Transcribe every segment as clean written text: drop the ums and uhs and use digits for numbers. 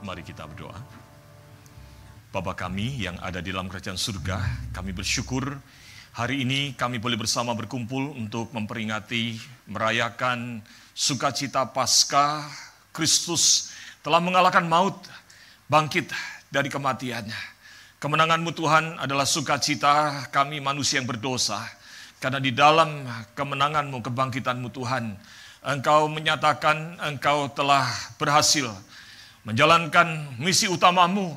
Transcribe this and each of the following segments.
Mari kita berdoa. Bapa kami yang ada di dalam kerajaan surga, kami bersyukur hari ini kami boleh bersama berkumpul untuk memperingati, merayakan sukacita Paskah. Kristus telah mengalahkan maut, bangkit dari kematiannya. Kemenangan-Mu Tuhan adalah sukacita kami manusia yang berdosa. Karena di dalam kemenangan-Mu, kebangkitan-Mu Tuhan, Engkau menyatakan Engkau telah berhasil menjalankan misi utama-Mu,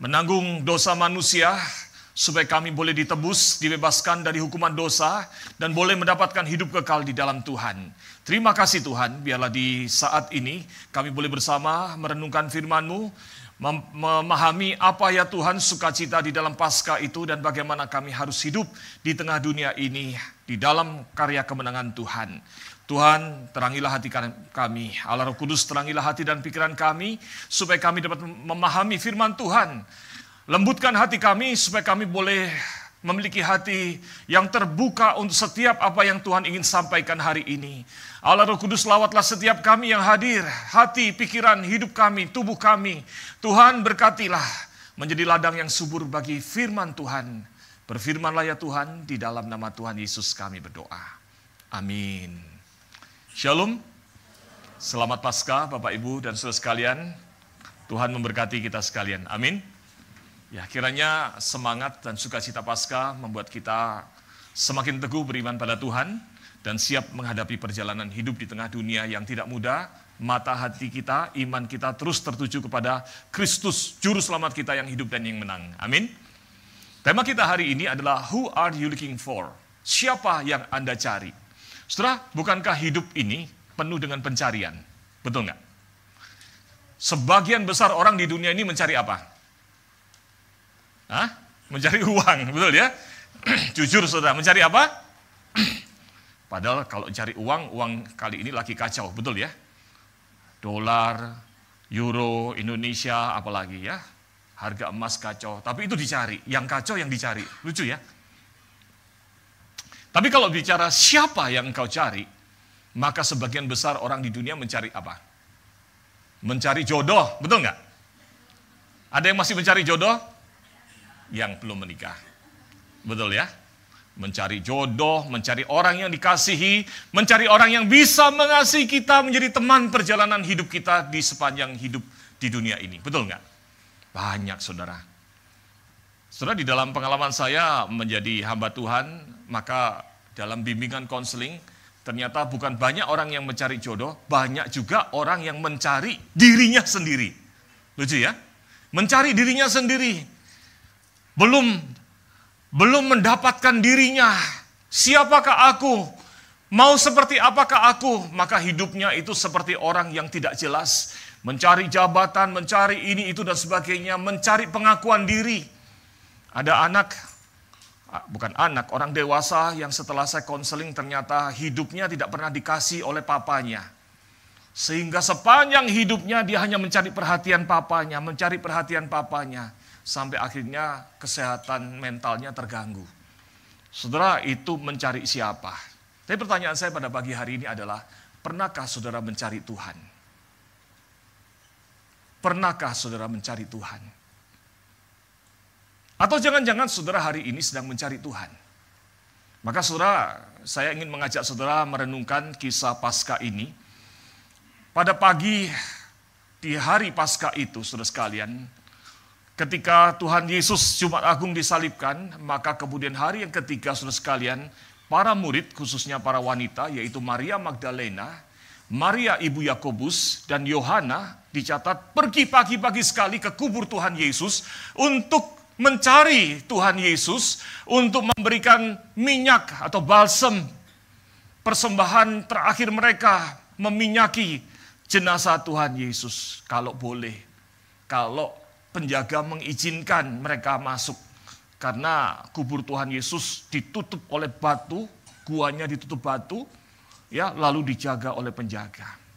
menanggung dosa manusia, supaya kami boleh ditebus, dibebaskan dari hukuman dosa, dan boleh mendapatkan hidup kekal di dalam Tuhan. Terima kasih Tuhan, biarlah di saat ini kami boleh bersama merenungkan firman-Mu, memahami apa ya Tuhan sukacita di dalam Paskah itu, dan bagaimana kami harus hidup di tengah dunia ini, di dalam karya kemenangan Tuhan. Tuhan, terangilah hati kami. Allah Roh Kudus, terangilah hati dan pikiran kami, supaya kami dapat memahami firman Tuhan. Lembutkan hati kami, supaya kami boleh memiliki hati yang terbuka untuk setiap apa yang Tuhan ingin sampaikan hari ini. Allah Roh Kudus, lawatlah setiap kami yang hadir, hati, pikiran, hidup kami, tubuh kami. Tuhan, berkatilah menjadi ladang yang subur bagi firman Tuhan. Berfirmanlah ya Tuhan, di dalam nama Tuhan Yesus kami berdoa. Amin. Shalom, selamat Paskah Bapak Ibu dan saudara sekalian. Tuhan memberkati kita sekalian, amin. Ya, kiranya semangat dan sukacita Paskah membuat kita semakin teguh beriman pada Tuhan dan siap menghadapi perjalanan hidup di tengah dunia yang tidak mudah. Mata hati kita, iman kita terus tertuju kepada Kristus, Juru Selamat kita yang hidup dan yang menang, amin. Tema kita hari ini adalah Who are you looking for? Siapa yang Anda cari? Saudara, bukankah hidup ini penuh dengan pencarian? Betul nggak? Sebagian besar orang di dunia ini mencari apa? Hah? Mencari uang, betul ya? Jujur saudara, mencari apa? Padahal kalau cari uang kali ini lagi kacau, betul ya? Dolar, euro, Indonesia, apalagi ya? Harga emas kacau, tapi itu dicari. Yang kacau yang dicari, lucu ya? Tapi kalau bicara siapa yang engkau cari, maka sebagian besar orang di dunia mencari apa? Mencari jodoh, betul nggak? Ada yang masih mencari jodoh? Yang belum menikah. Betul ya? Mencari jodoh, mencari orang yang dikasihi, mencari orang yang bisa mengasihi kita menjadi teman perjalanan hidup kita di sepanjang hidup di dunia ini. Betul nggak? Banyak saudara. Saudara, di dalam pengalaman saya menjadi hamba Tuhan, maka dalam bimbingan konseling, ternyata bukan banyak orang yang mencari jodoh, banyak juga orang yang mencari dirinya sendiri. Lucu ya? Mencari dirinya sendiri. Belum mendapatkan dirinya. Siapakah aku? Mau seperti apakah aku? Maka hidupnya itu seperti orang yang tidak jelas. Mencari jabatan, mencari ini, itu, dan sebagainya. Mencari pengakuan diri. Ada orang dewasa yang setelah saya konseling ternyata hidupnya tidak pernah dikasih oleh papanya. Sehingga sepanjang hidupnya dia hanya mencari perhatian papanya, sampai akhirnya kesehatan mentalnya terganggu. Saudara, itu mencari siapa? Tapi pertanyaan saya pada pagi hari ini adalah, pernahkah saudara mencari Tuhan? Pernahkah saudara mencari Tuhan? Atau jangan-jangan saudara hari ini sedang mencari Tuhan. Maka saudara, saya ingin mengajak saudara merenungkan kisah Paskah ini. Pada pagi di hari Paskah itu, saudara sekalian, ketika Tuhan Yesus Jumat Agung disalibkan, maka kemudian hari yang ketiga, saudara sekalian, para murid, khususnya para wanita, yaitu Maria Magdalena, Maria ibu Yakobus, dan Yohana, dicatat pergi pagi-pagi sekali ke kubur Tuhan Yesus untuk mencari Tuhan Yesus, untuk memberikan minyak atau balsem, persembahan terakhir mereka, meminyaki jenazah Tuhan Yesus. Kalau boleh, kalau penjaga mengizinkan mereka masuk. Karena kubur Tuhan Yesus ditutup oleh batu, guanya ditutup batu, ya, lalu dijaga oleh penjaga.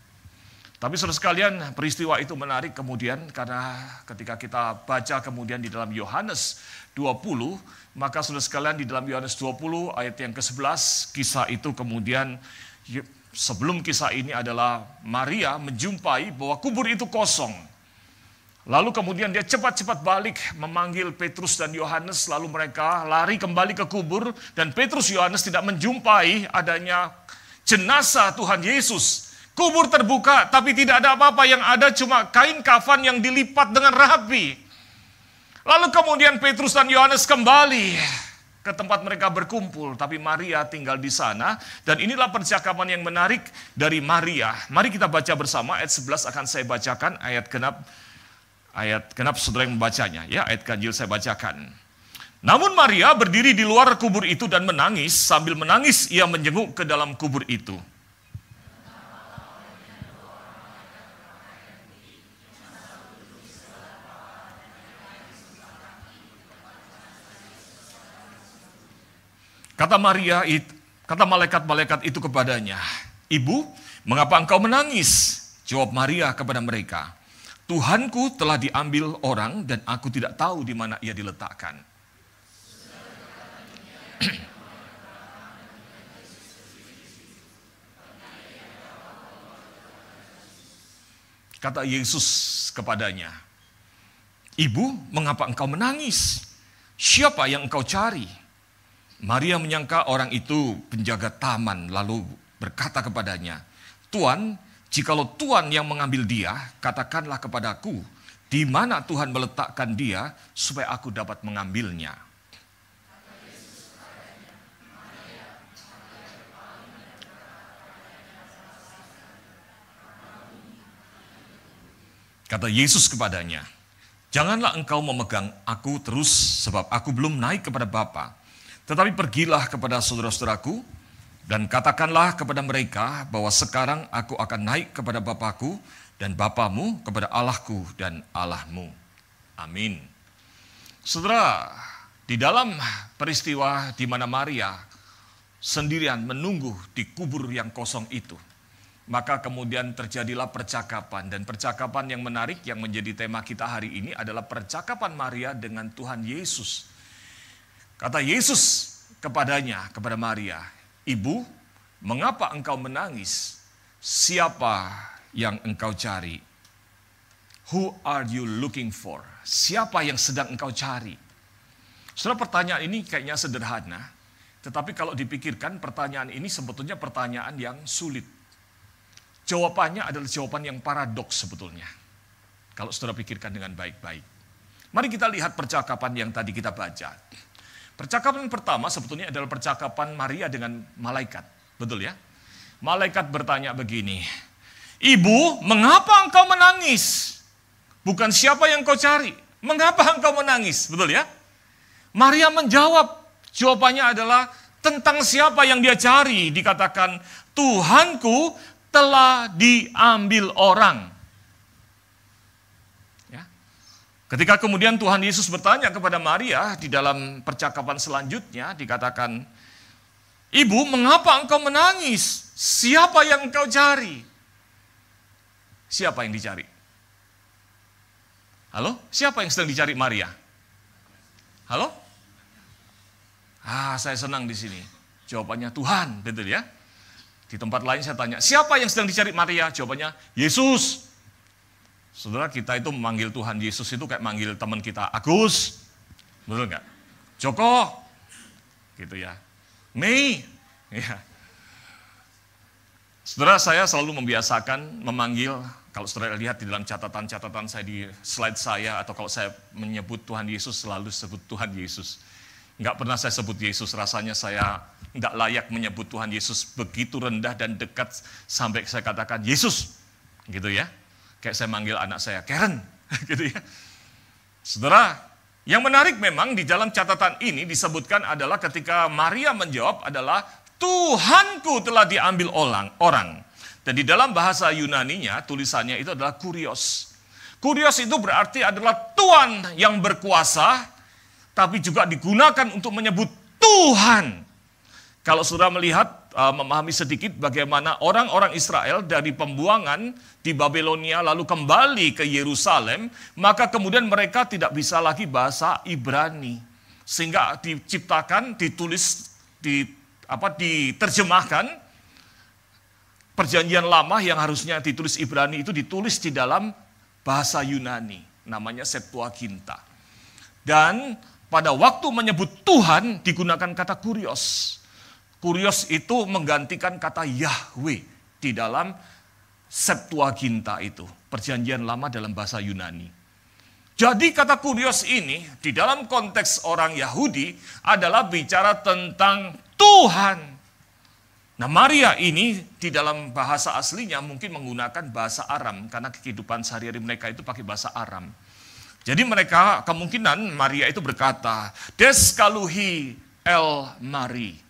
Tapi saudara sekalian, peristiwa itu menarik kemudian karena ketika kita baca kemudian di dalam Yohanes 20, maka saudara sekalian di dalam Yohanes 20 ayat yang ke-11, kisah itu kemudian, sebelum kisah ini adalah Maria menjumpai bahwa kubur itu kosong. Lalu kemudian dia cepat-cepat balik memanggil Petrus dan Yohanes, lalu mereka lari kembali ke kubur dan Petrus Yohanes tidak menjumpai adanya jenazah Tuhan Yesus. Kubur terbuka tapi tidak ada apa-apa, yang ada cuma kain kafan yang dilipat dengan rapi. Lalu kemudian Petrus dan Yohanes kembali ke tempat mereka berkumpul, tapi Maria tinggal di sana. Dan inilah percakapan yang menarik dari Maria. Mari kita baca bersama, ayat 11 akan saya bacakan, ayat genap saudara yang membacanya, ya, ayat ganjil saya bacakan. Namun Maria berdiri di luar kubur itu dan menangis, sambil menangis ia menjenguk ke dalam kubur itu. Kata malaikat-malaikat itu kepadanya, "Ibu, mengapa engkau menangis?" Jawab Maria kepada mereka, "Tuhanku telah diambil orang dan aku tidak tahu di mana ia diletakkan." Kata Yesus kepadanya, "Ibu, mengapa engkau menangis? Siapa yang engkau cari?" Maria menyangka orang itu penjaga taman, lalu berkata kepadanya, "Tuan, jikalau Tuhan yang mengambil dia, katakanlah kepadaku, di mana Tuhan meletakkan dia, supaya aku dapat mengambilnya." Kata Yesus kepadanya, "Janganlah engkau memegang aku terus, sebab aku belum naik kepada Bapa. Tetapi pergilah kepada saudara-saudaraku, dan katakanlah kepada mereka bahwa sekarang aku akan naik kepada Bapakku dan Bapamu, kepada Allahku dan Allahmu." Amin. Saudara, di dalam peristiwa di mana Maria sendirian menunggu di kubur yang kosong itu, maka kemudian terjadilah percakapan. Dan percakapan yang menarik yang menjadi tema kita hari ini adalah percakapan Maria dengan Tuhan Yesus. Kata Yesus kepadanya, kepada Maria, "Ibu, mengapa engkau menangis? Siapa yang engkau cari?" Who are you looking for? Siapa yang sedang engkau cari? Saudara, pertanyaan ini kayaknya sederhana, tetapi kalau dipikirkan pertanyaan ini sebetulnya pertanyaan yang sulit. Jawabannya adalah jawaban yang paradoks sebetulnya, kalau saudara pikirkan dengan baik-baik. Mari kita lihat percakapan yang tadi kita baca. Percakapan pertama sebetulnya adalah percakapan Maria dengan malaikat. Betul ya? Malaikat bertanya begini, "Ibu, mengapa engkau menangis? Bukan siapa yang kau cari. Mengapa engkau menangis?" Betul ya? Maria menjawab, jawabannya adalah tentang siapa yang dia cari. Dikatakan, "Tuhanku telah diambil orang." Ketika kemudian Tuhan Yesus bertanya kepada Maria di dalam percakapan selanjutnya, dikatakan, "Ibu, mengapa engkau menangis? Siapa yang engkau cari?" Siapa yang dicari? Halo? Siapa yang sedang dicari Maria? Halo? Saya senang di sini. Jawabannya Tuhan, betul ya? Di tempat lain saya tanya, siapa yang sedang dicari Maria? Jawabannya Yesus. Saudara, kita itu memanggil Tuhan Yesus itu kayak manggil teman kita, Agus, betul nggak? Joko, gitu ya. Mei, ya. Saudara, saya selalu membiasakan memanggil, kalau saudara lihat di dalam catatan-catatan saya di slide saya, atau kalau saya menyebut Tuhan Yesus, selalu sebut Tuhan Yesus. Nggak pernah saya sebut Yesus, rasanya saya nggak layak menyebut Tuhan Yesus begitu rendah dan dekat sampai saya katakan Yesus, gitu ya. Kayak saya manggil anak saya, Karen, gitu ya. Saudara, yang menarik memang di dalam catatan ini disebutkan adalah ketika Maria menjawab adalah, "Tuhanku telah diambil orang." Dan di dalam bahasa Yunaninya, tulisannya itu adalah kurios. Kurios itu berarti adalah Tuhan yang berkuasa, tapi juga digunakan untuk menyebut Tuhan. Kalau saudara melihat, memahami sedikit bagaimana orang-orang Israel dari pembuangan di Babelonia lalu kembali ke Yerusalem, maka kemudian mereka tidak bisa lagi bahasa Ibrani. Sehingga diciptakan, ditulis, diterjemahkan, perjanjian lama yang harusnya ditulis Ibrani itu ditulis di dalam bahasa Yunani. namanya Septuaginta. Dan pada waktu menyebut Tuhan digunakan kata kurios. Kurios itu menggantikan kata Yahweh di dalam Septuaginta itu, perjanjian lama dalam bahasa Yunani. Jadi kata kurios ini di dalam konteks orang Yahudi adalah bicara tentang Tuhan. Nah, Maria ini di dalam bahasa aslinya mungkin menggunakan bahasa Aram karena kehidupan sehari-hari mereka itu pakai bahasa Aram. Jadi mereka kemungkinan Maria itu berkata, Des kaluhi el Mari.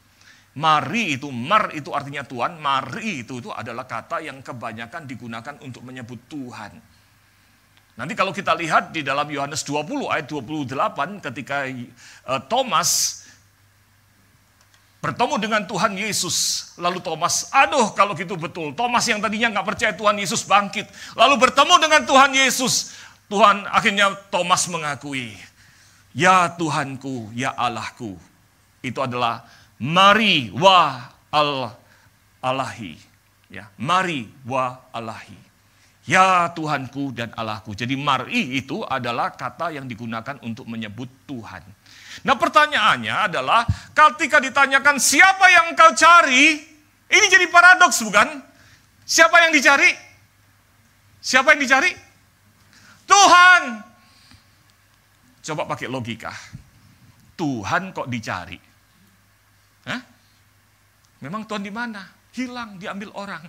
Mari itu, Mar itu artinya Tuhan, Mari itu adalah kata yang kebanyakan digunakan untuk menyebut Tuhan. Nanti kalau kita lihat di dalam Yohanes 20 ayat 28 ketika Thomas bertemu dengan Tuhan Yesus. Lalu Thomas, aduh kalau gitu betul. Thomas yang tadinya nggak percaya Tuhan Yesus bangkit. Lalu bertemu dengan Tuhan Yesus. Tuhan akhirnya Thomas mengakui, ya Tuhanku, ya Allahku. Itu adalah Mari wa Allahi. Ya, Mari wa Allahi. Ya Tuhanku dan Allahku. Jadi Mari itu adalah kata yang digunakan untuk menyebut Tuhan. Nah pertanyaannya adalah ketika ditanyakan siapa yang engkau cari, ini jadi paradoks bukan? Siapa yang dicari? Siapa yang dicari? Tuhan. Coba pakai logika. Tuhan kok dicari? Hah? Memang Tuhan di mana? Hilang, diambil orang.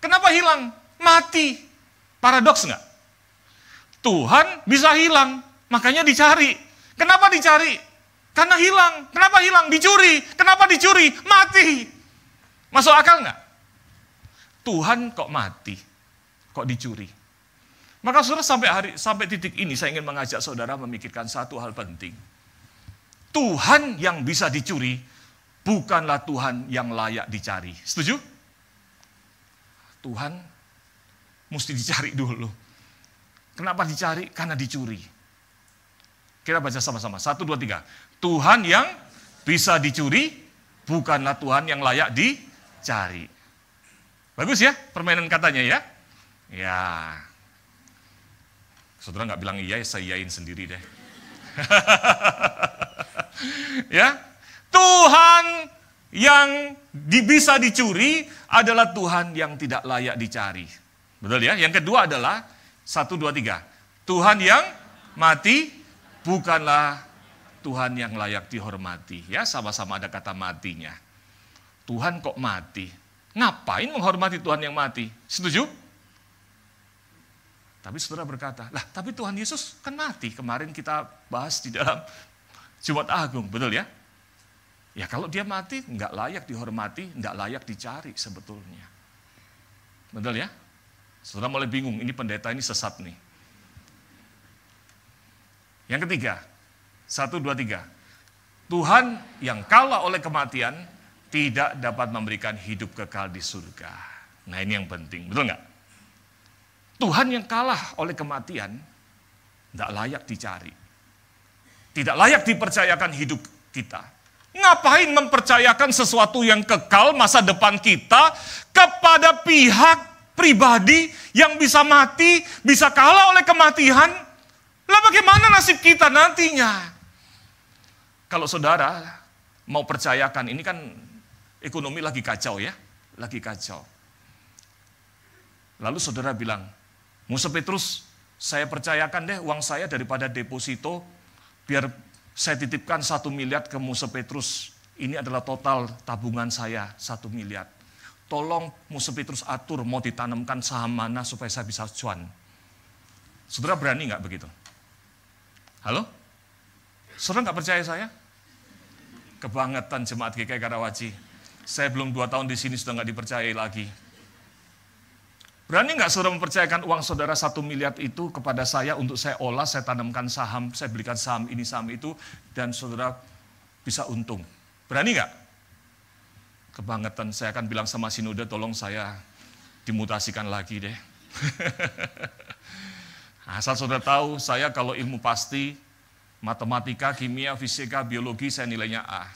Kenapa hilang? Mati. Paradoks enggak? Tuhan bisa hilang, makanya dicari. Kenapa dicari? Karena hilang. Kenapa hilang? Dicuri. Kenapa dicuri? Mati. Masuk akal enggak? Tuhan kok mati? Kok dicuri? Maka saudara sampai titik ini saya ingin mengajak saudara memikirkan satu hal penting. Tuhan yang bisa dicuri bukanlah Tuhan yang layak dicari. Setuju? Tuhan mesti dicari dulu. Kenapa dicari? Karena dicuri. Kita baca sama-sama. 1, 2, 3. Tuhan yang bisa dicuri bukanlah Tuhan yang layak dicari. Bagus ya permainan katanya ya? Ya. Saudara nggak bilang iya, saya iyain sendiri deh. Ya. Tuhan yang bisa dicuri adalah Tuhan yang tidak layak dicari. Betul ya? Yang kedua adalah 1, 2, 3. Tuhan yang mati bukanlah Tuhan yang layak dihormati. Ya, sama-sama ada kata matinya. Tuhan kok mati? Ngapain menghormati Tuhan yang mati? Setuju? Tapi saudara berkata, lah tapi Tuhan Yesus kan mati. Kemarin kita bahas di dalam Jumat Agung, betul ya? Ya kalau dia mati, nggak layak dihormati, nggak layak dicari sebetulnya. Betul ya? Saudara mulai bingung, ini pendeta ini sesat nih. Yang ketiga, 1, 2, 3. Tuhan yang kalah oleh kematian tidak dapat memberikan hidup kekal di surga. Nah ini yang penting, betul nggak? Tuhan yang kalah oleh kematian tidak layak dicari. Tidak layak dipercayakan hidup kita. Ngapain mempercayakan sesuatu yang kekal masa depan kita kepada pihak pribadi yang bisa mati, bisa kalah oleh kematian? Lah bagaimana nasib kita nantinya? Kalau saudara mau percayakan, ini kan ekonomi lagi kacau ya, lagi kacau. Lalu saudara bilang, Musa Petrus, saya percayakan deh uang saya daripada deposito, biar saya titipkan 1 miliar ke Musa Petrus. Ini adalah total tabungan saya 1 miliar. Tolong Musa Petrus atur mau ditanamkan saham mana supaya saya bisa cuan. Saudara berani nggak begitu? Halo? Saudara nggak percaya saya? Kebangetan jemaat GKI Karawaci. Saya belum 2 tahun di sini sudah nggak dipercayai lagi. Berani nggak saudara mempercayakan uang saudara 1 miliar itu kepada saya untuk saya olah, saya tanamkan saham, saya belikan saham ini, saham itu, dan saudara bisa untung? Berani nggak? Kebangetan, saya akan bilang sama sinode, tolong saya dimutasikan lagi deh. Asal saudara tahu, saya kalau ilmu pasti, matematika, kimia, fisika, biologi, saya nilainya A.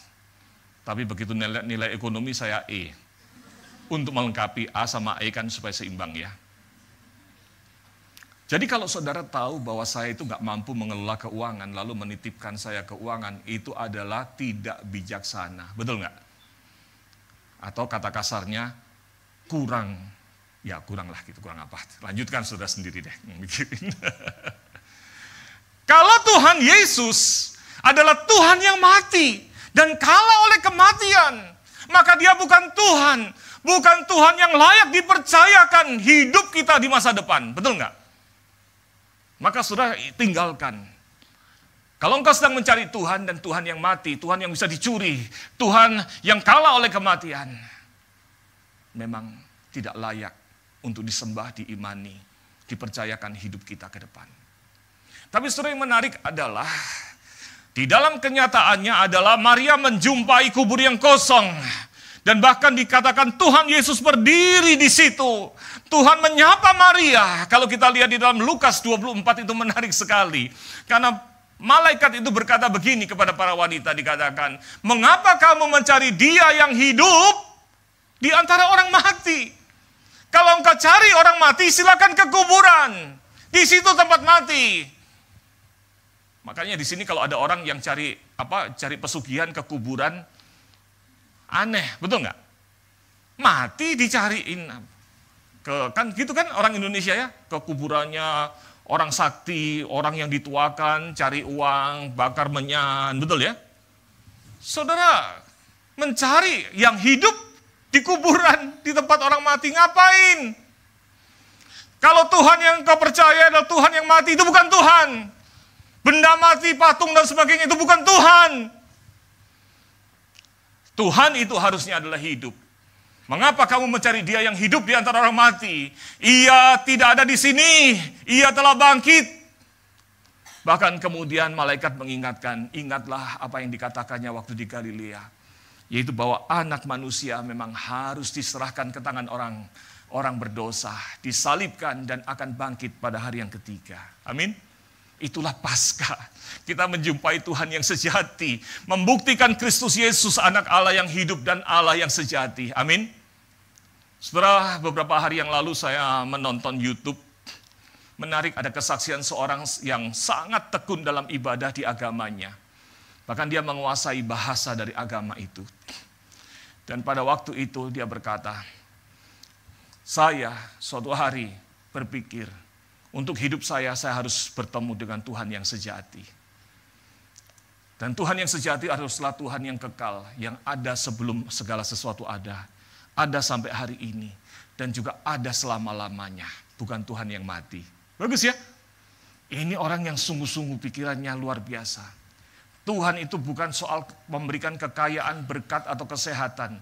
Tapi begitu nilai ekonomi saya E. Untuk melengkapi A sama E kan supaya seimbang ya. Jadi kalau saudara tahu bahwa saya itu nggak mampu mengelola keuangan, lalu menitipkan saya keuangan, itu adalah tidak bijaksana. Betul nggak? Atau kata kasarnya, kurang lah gitu, kurang apa. Lanjutkan saudara sendiri deh. Kalau Tuhan Yesus adalah Tuhan yang mati dan kalah oleh kematian, maka dia bukan Tuhan yang layak dipercayakan hidup kita di masa depan. Betul nggak? Maka saudara tinggalkan. Kalau engkau sedang mencari Tuhan dan Tuhan yang mati, Tuhan yang bisa dicuri, Tuhan yang kalah oleh kematian, memang tidak layak untuk disembah, diimani, dipercayakan hidup kita ke depan. Tapi saudara, yang menarik adalah di dalam kenyataannya adalah Maria menjumpai kubur yang kosong. Dan bahkan dikatakan Tuhan Yesus berdiri di situ. Tuhan menyapa Maria. Kalau kita lihat di dalam Lukas 24 itu menarik sekali. Karena malaikat itu berkata begini kepada para wanita, dikatakan, mengapa kamu mencari dia yang hidup di antara orang mati? Kalau engkau cari orang mati, silakan ke kuburan. Di situ tempat mati. Makanya di sini kalau ada orang yang cari pesugihan ke kuburan, aneh, betul nggak? Mati dicariin. Kan gitu kan orang Indonesia ya, ke kuburannya orang sakti, orang yang dituakan, cari uang, bakar menyan, betul ya? Saudara, mencari yang hidup di kuburan, di tempat orang mati, ngapain? Kalau Tuhan yang kau percaya adalah Tuhan yang mati, itu bukan Tuhan. Benda mati, patung dan sebagainya, itu bukan Tuhan. Tuhan itu harusnya adalah hidup. Mengapa kamu mencari dia yang hidup di antara orang mati? Ia tidak ada di sini, ia telah bangkit. Bahkan kemudian malaikat mengingatkan, ingatlah apa yang dikatakannya waktu di Galilea. Yaitu bahwa anak manusia memang harus diserahkan ke tangan orang berdosa, disalibkan dan akan bangkit pada hari yang ketiga. Amin. Itulah Paskah. Kita menjumpai Tuhan yang sejati, membuktikan Kristus Yesus anak Allah yang hidup dan Allah yang sejati. Amin. Setelah beberapa hari yang lalu saya menonton YouTube. Menarik, ada kesaksian seorang yang sangat tekun dalam ibadah di agamanya. Bahkan dia menguasai bahasa dari agama itu. Dan pada waktu itu dia berkata, saya suatu hari berpikir, untuk hidup saya harus bertemu dengan Tuhan yang sejati. Dan Tuhan yang sejati adalah Tuhan yang kekal, yang ada sebelum segala sesuatu ada sampai hari ini, dan juga ada selama-lamanya, bukan Tuhan yang mati. Bagus ya? Ini orang yang sungguh-sungguh pikirannya luar biasa. Tuhan itu bukan soal memberikan kekayaan, berkat, atau kesehatan.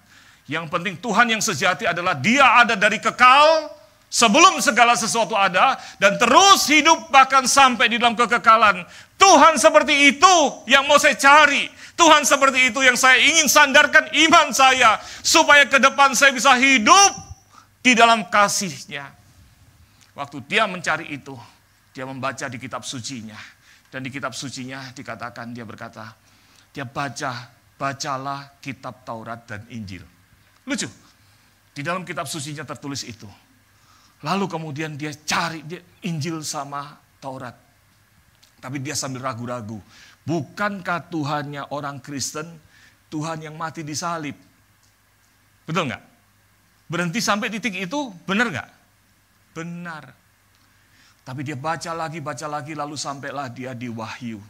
Yang penting Tuhan yang sejati adalah dia ada dari kekal, sebelum segala sesuatu ada, dan terus hidup bahkan sampai di dalam kekekalan. Tuhan seperti itu yang mau saya cari. Tuhan seperti itu yang saya ingin sandarkan iman saya, supaya ke depan saya bisa hidup di dalam kasih-Nya. Waktu dia mencari itu, dia membaca di kitab sucinya. Dan di kitab sucinya dikatakan, dia berkata, dia bacalah kitab Taurat dan Injil. Lucu, di dalam kitab sucinya tertulis itu. Lalu kemudian dia cari Injil sama Taurat. Tapi dia sambil ragu-ragu. Bukankah Tuhannya orang Kristen, Tuhan yang mati di salib? Betul nggak? Berhenti sampai titik itu, benar nggak? Benar. Tapi dia baca lagi, lalu sampailah dia di Wahyu.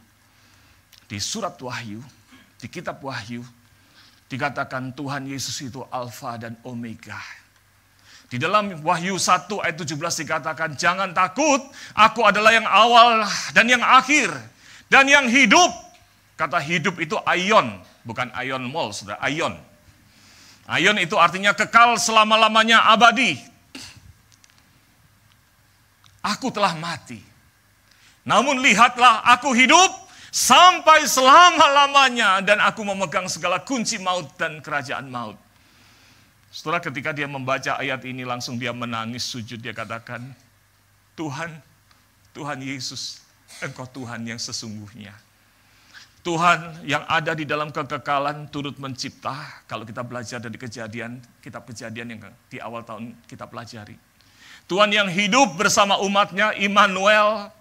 Di surat Wahyu, di kitab Wahyu, dikatakan Tuhan Yesus itu Alfa dan Omega. Di dalam Wahyu 1 ayat 17 dikatakan, jangan takut, aku adalah yang awal dan yang akhir, dan yang hidup. Kata hidup itu aion, bukan ion mall, saudara, aion. Aion itu artinya kekal selama-lamanya, abadi. Aku telah mati, namun lihatlah aku hidup sampai selama-lamanya, dan aku memegang segala kunci maut dan kerajaan maut. Setelah ketika dia membaca ayat ini, langsung dia menangis sujud. Dia katakan, Tuhan Yesus, Engkau Tuhan yang sesungguhnya. Tuhan yang ada di dalam kekekalan turut mencipta. Kalau kita belajar dari kitab Kejadian yang di awal tahun kita pelajari. Tuhan yang hidup bersama umatnya, Immanuel.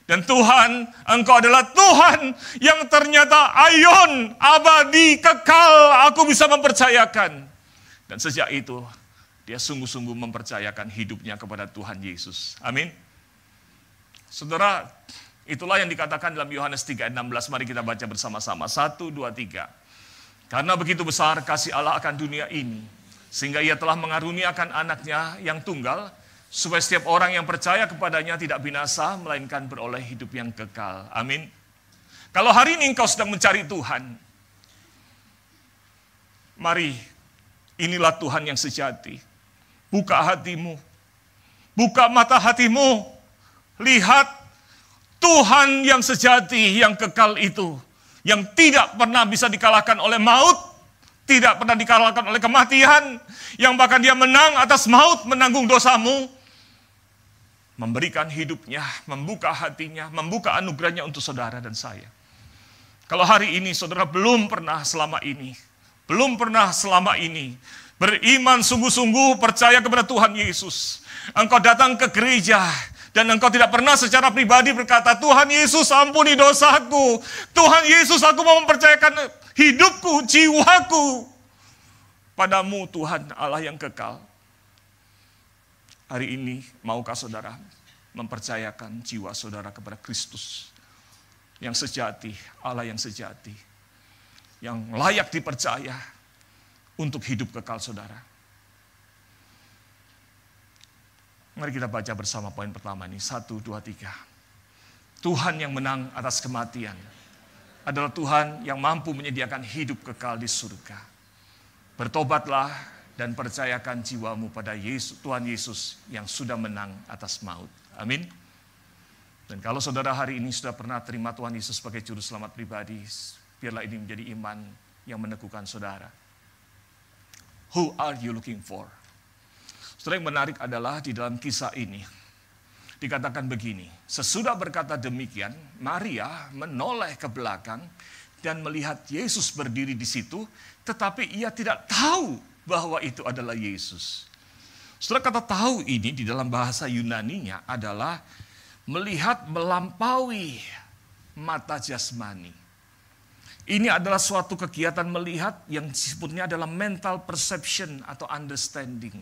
Dan Tuhan, Engkau adalah Tuhan yang ternyata ayon, abadi, kekal, aku bisa mempercayakan. Dan sejak itu, dia sungguh-sungguh mempercayakan hidupnya kepada Tuhan Yesus. Amin. Saudara, itulah yang dikatakan dalam Yohanes 3 ayat 16. Mari kita baca bersama-sama. 1, 2, 3. Karena begitu besar kasih Allah akan dunia ini, sehingga ia telah mengaruniakan anaknya yang tunggal, supaya setiap orang yang percaya kepadanya tidak binasa, melainkan beroleh hidup yang kekal. Amin. Kalau hari ini engkau sedang mencari Tuhan, mari, inilah Tuhan yang sejati. Buka hatimu, buka mata hatimu, lihat Tuhan yang sejati, yang kekal itu, yang tidak pernah bisa dikalahkan oleh maut, tidak pernah dikalahkan oleh kematian, yang bahkan dia menang atas maut, menanggung dosamu, memberikan hidupnya, membuka hatinya, membuka anugerahnya untuk saudara dan saya. Kalau hari ini saudara belum pernah selama ini beriman sungguh-sungguh percaya kepada Tuhan Yesus, engkau datang ke gereja, dan engkau tidak pernah secara pribadi berkata, Tuhan Yesus ampuni dosaku, Tuhan Yesus aku mau mempercayakan hidupku, jiwaku padamu Tuhan Allah yang kekal. Hari ini maukah saudara mempercayakan jiwa saudara kepada Kristus yang sejati, Allah yang sejati, yang layak dipercaya untuk hidup kekal saudara? Mari kita baca bersama poin pertama ini. 1, 2, 3. Tuhan yang menang atas kematian adalah Tuhan yang mampu menyediakan hidup kekal di surga. Bertobatlah dan percayakan jiwamu pada Yesus, Tuhan Yesus yang sudah menang atas maut. Amin. Dan kalau saudara hari ini sudah pernah terima Tuhan Yesus sebagai juru selamat pribadi, biarlah ini menjadi iman yang meneguhkan saudara. Who are you looking for? Saudara, yang menarik adalah di dalam kisah ini dikatakan begini, sesudah berkata demikian, Maria menoleh ke belakang dan melihat Yesus berdiri di situ, tetapi ia tidak tahu bahwa itu adalah Yesus. Saudara, kata tahu ini di dalam bahasa Yunaninya adalah melihat melampaui mata jasmani. Ini adalah suatu kegiatan melihat yang disebutnya adalah mental perception atau understanding.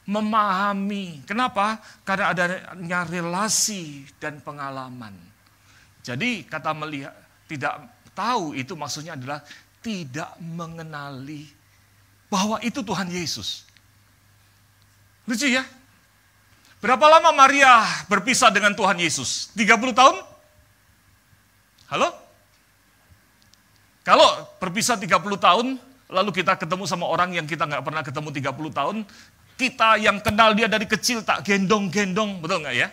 Memahami. Kenapa? Karena adanya relasi dan pengalaman. Jadi kata melihat, tidak tahu itu maksudnya adalah tidak mengenali bahwa itu Tuhan Yesus. Lucu ya? Berapa lama Maria berpisah dengan Tuhan Yesus? 30 tahun? Halo? Kalau berpisah 30 tahun, lalu kita ketemu sama orang yang kita nggak pernah ketemu 30 tahun, kita yang kenal dia dari kecil tak gendong-gendong, betul nggak ya?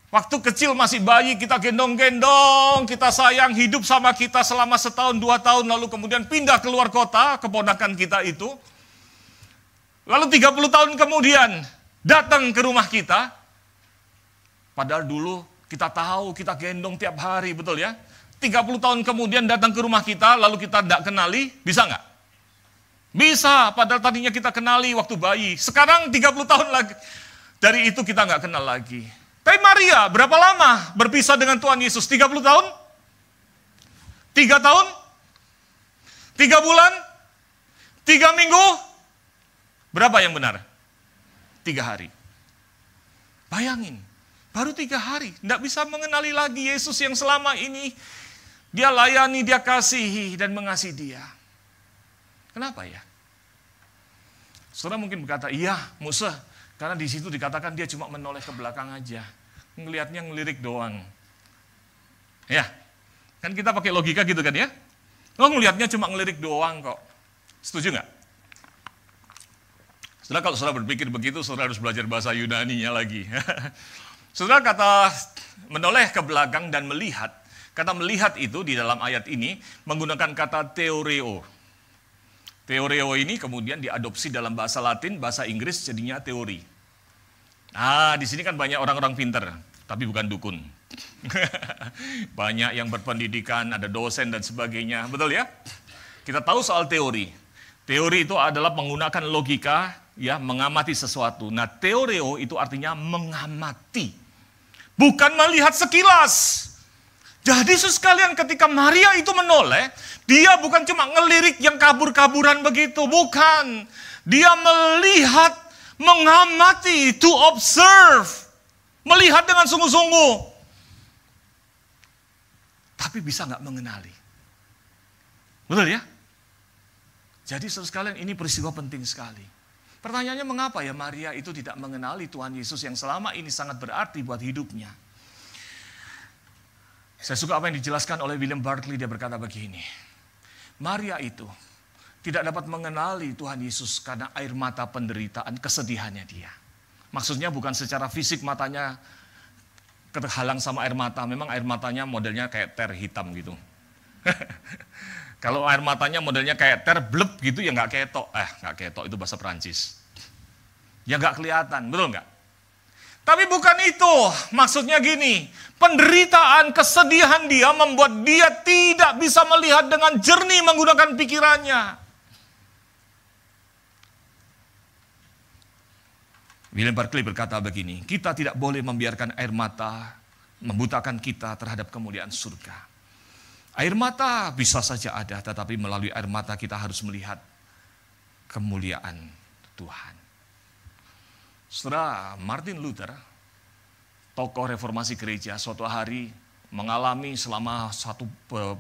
Waktu kecil masih bayi kita gendong-gendong, kita sayang, hidup sama kita selama setahun, 2 tahun, lalu kemudian pindah keluar kota, keponakan kita itu. Lalu 30 tahun kemudian datang ke rumah kita, padahal dulu kita tahu, kita gendong tiap hari, betul ya? 30 tahun kemudian datang ke rumah kita, lalu kita tidak kenali, bisa nggak? Bisa, padahal tadinya kita kenali waktu bayi. Sekarang 30 tahun lagi, dari itu kita nggak kenal lagi. Tapi Maria, berapa lama berpisah dengan Tuhan Yesus? 30 tahun? 3 tahun? 3 bulan? 3 minggu? Berapa yang benar? 3 hari. Bayangin, baru 3 hari. Tidak bisa mengenali lagi Yesus yang selama ini dia layani, dia kasihi, dan mengasihi dia. Kenapa ya? Saudara mungkin berkata, iya Musa, karena di situ dikatakan dia cuma menoleh ke belakang aja. Ngelihatnya ngelirik doang. Ya, kan kita pakai logika gitu kan ya? Oh, ngelihatnya cuma ngelirik doang kok. Setuju nggak? Saudara, kalau saudara berpikir begitu, saudara harus belajar bahasa Yunaninya lagi. Saudara, kata menoleh ke belakang dan melihat, kata melihat itu di dalam ayat ini menggunakan kata theoreo. Theoreo ini kemudian diadopsi dalam bahasa Latin, bahasa Inggris jadinya teori. Nah, di sini kan banyak orang-orang pintar, tapi bukan dukun. Banyak yang berpendidikan, ada dosen dan sebagainya, betul ya? Kita tahu soal teori. Teori itu adalah menggunakan logika ya, mengamati sesuatu. Nah, theoreo itu artinya mengamati, bukan melihat sekilas. Jadi sekalian, ketika Maria itu menoleh, dia bukan cuma ngelirik yang kabur-kaburan begitu, bukan. Dia melihat, mengamati, to observe, melihat dengan sungguh-sungguh. Tapi bisa nggak mengenali? Betul ya? Jadi saudara sekalian, ini peristiwa penting sekali. Pertanyaannya, mengapa ya Maria itu tidak mengenali Tuhan Yesus yang selama ini sangat berarti buat hidupnya? Saya suka apa yang dijelaskan oleh William Barclay. Dia berkata begini, Maria itu tidak dapat mengenali Tuhan Yesus karena air mata penderitaan, kesedihannya dia. Maksudnya bukan secara fisik matanya terhalang sama air mata. Memang air matanya modelnya kayak ter hitam gitu. Kalau air matanya modelnya kayak ter bleb gitu, ya nggak ketok. Nggak ketok itu bahasa Perancis. Ya nggak kelihatan, betul nggak? Tapi bukan itu, maksudnya gini, penderitaan, kesedihan dia membuat dia tidak bisa melihat dengan jernih menggunakan pikirannya. William Barclay berkata begini, kita tidak boleh membiarkan air mata membutakan kita terhadap kemuliaan surga. Air mata bisa saja ada, tetapi melalui air mata kita harus melihat kemuliaan Tuhan. Saudara, Martin Luther, tokoh reformasi gereja, suatu hari mengalami selama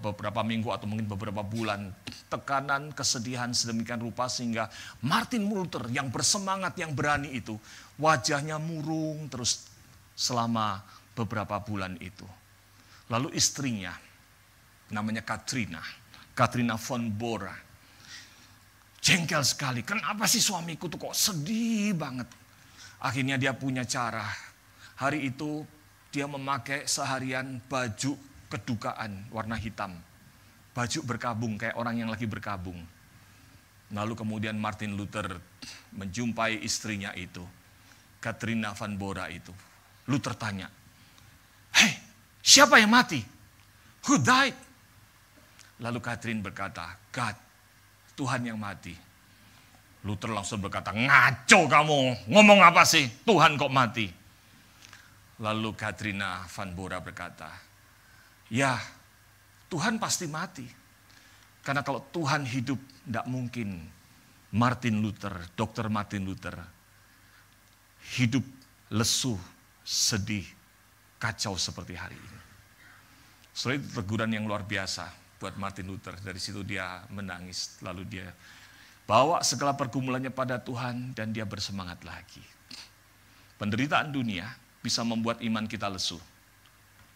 beberapa minggu atau mungkin beberapa bulan tekanan, kesedihan sedemikian rupa sehingga Martin Luther yang bersemangat, yang berani itu, wajahnya murung terus selama beberapa bulan itu. Lalu istrinya, namanya Katrina von Bora, jengkel sekali. Kenapa sih suamiku tuh kok sedih banget? Akhirnya dia punya cara. Hari itu dia memakai seharian baju kedukaan warna hitam. Baju berkabung kayak orang yang lagi berkabung. Lalu kemudian Martin Luther menjumpai istrinya itu, Katrina von Bora itu. Luther tanya, "Hei, siapa yang mati? Who died?" Lalu Katrin berkata, "God, Tuhan yang mati." Luther langsung berkata, "Ngaco kamu, ngomong apa sih? Tuhan kok mati?" Lalu Katrina von Bora berkata, "Ya, Tuhan pasti mati. Karena kalau Tuhan hidup, tidak mungkin Dr. Martin Luther, hidup lesu, sedih, kacau seperti hari ini." Setelah itu teguran yang luar biasa buat Martin Luther. Dari situ dia menangis, lalu dia bawa segala pergumulannya pada Tuhan dan dia bersemangat lagi. Penderitaan dunia bisa membuat iman kita lesu.